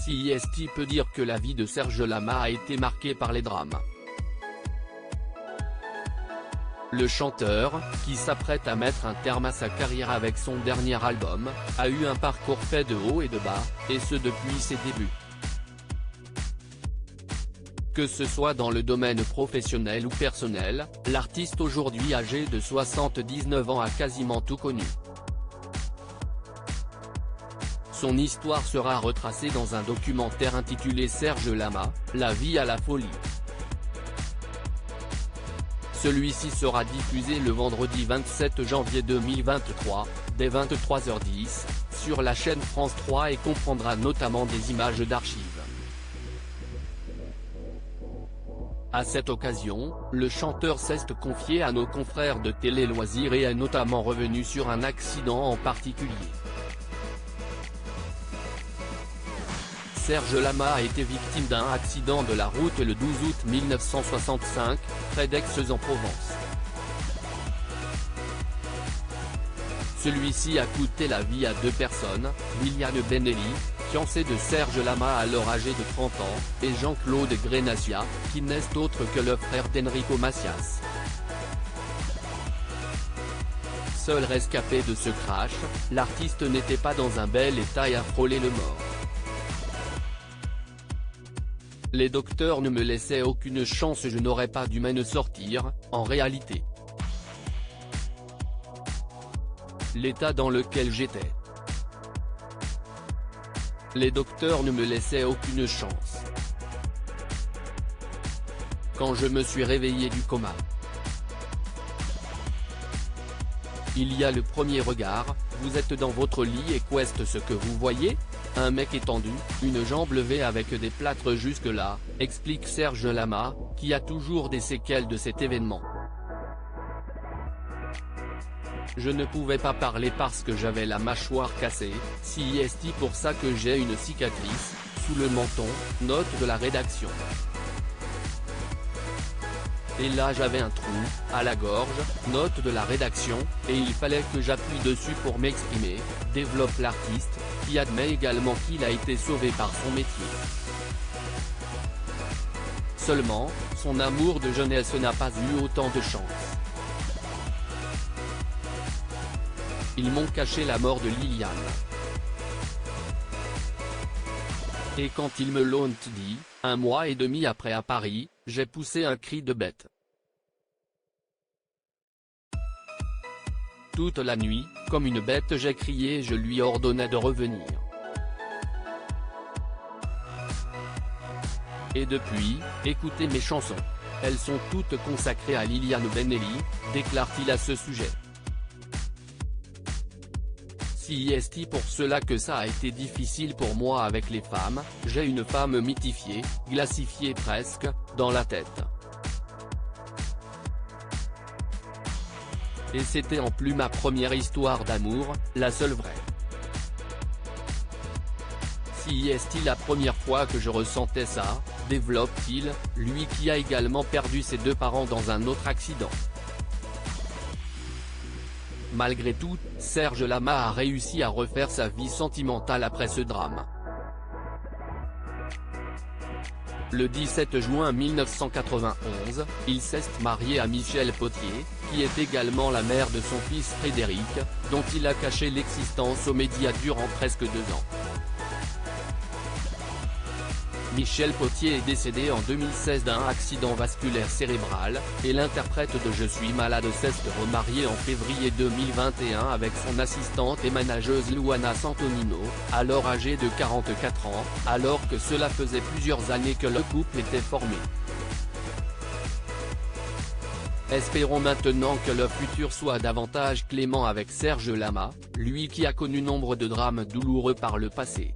CIST peut dire que la vie de Serge Lama a été marquée par les drames. Le chanteur, qui s'apprête à mettre un terme à sa carrière avec son dernier album, a eu un parcours fait de haut et de bas, et ce depuis ses débuts. Que ce soit dans le domaine professionnel ou personnel, l'artiste aujourd'hui âgé de 79 ans a quasiment tout connu. Son histoire sera retracée dans un documentaire intitulé Serge Lama, la vie à la folie. Celui-ci sera diffusé le vendredi 27 janvier 2023, dès 23h10, sur la chaîne France 3 et comprendra notamment des images d'archives. À cette occasion, le chanteur s'est confié à nos confrères de Télé Loisirs et est notamment revenu sur un accident en particulier. Serge Lama a été victime d'un accident de la route le 12 août 1965, près d'Aix-en-Provence. Celui-ci a coûté la vie à deux personnes, Liliane Benelli, fiancée de Serge Lama alors âgé de 30 ans, et Jean-Claude Grenassia, qui n'est autre que le frère d'Enrico Macias. Seul rescapé de ce crash, l'artiste n'était pas dans un bel état et a frôlé le mort. Les docteurs ne me laissaient aucune chance, je n'aurais pas dû m'en sortir, en réalité. L'état dans lequel j'étais. Les docteurs ne me laissaient aucune chance. Quand je me suis réveillé du coma. Il y a le premier regard, vous êtes dans votre lit et qu'est-ce ce que vous voyez ? Un mec étendu, une jambe levée avec des plâtres jusque-là, explique Serge Lama, qui a toujours des séquelles de cet événement. Je ne pouvais pas parler parce que j'avais la mâchoire cassée, CIST pour ça que j'ai une cicatrice, sous le menton, note de la rédaction. Et là j'avais un trou, à la gorge, note de la rédaction, et il fallait que j'appuie dessus pour m'exprimer, développe l'artiste, qui admet également qu'il a été sauvé par son métier. Seulement, son amour de jeunesse n'a pas eu autant de chance. Ils m'ont caché la mort de Liliane. Et quand ils me l'ont dit, 1 mois et demi après à Paris, j'ai poussé un cri de bête. Toute la nuit, comme une bête j'ai crié et je lui ordonnais de revenir. Et depuis, écoutez mes chansons. Elles sont toutes consacrées à Liliane Benelli, déclare-t-il à ce sujet. CIST pour cela que ça a été difficile pour moi avec les femmes, j'ai une femme mythifiée, glacifiée presque, dans la tête. Et c'était en plus ma première histoire d'amour, la seule vraie. CIST la première fois que je ressentais ça, développe-t-il, lui qui a également perdu ses 2 parents dans un autre accident. Malgré tout, Serge Lama a réussi à refaire sa vie sentimentale après ce drame. Le 17 juin 1991, il s'est marié à Michel Potier, qui est également la mère de son fils Frédéric, dont il a caché l'existence aux médias durant presque 2 ans. Michel Potier est décédé en 2016 d'un accident vasculaire cérébral, et l'interprète de Je suis malade s'est remarié en février 2021 avec son assistante et manageuse Luana Santonino, alors âgée de 44 ans, alors que cela faisait plusieurs années que le couple était formé. Espérons maintenant que le futur soit davantage clément avec Serge Lama, lui qui a connu nombre de drames douloureux par le passé.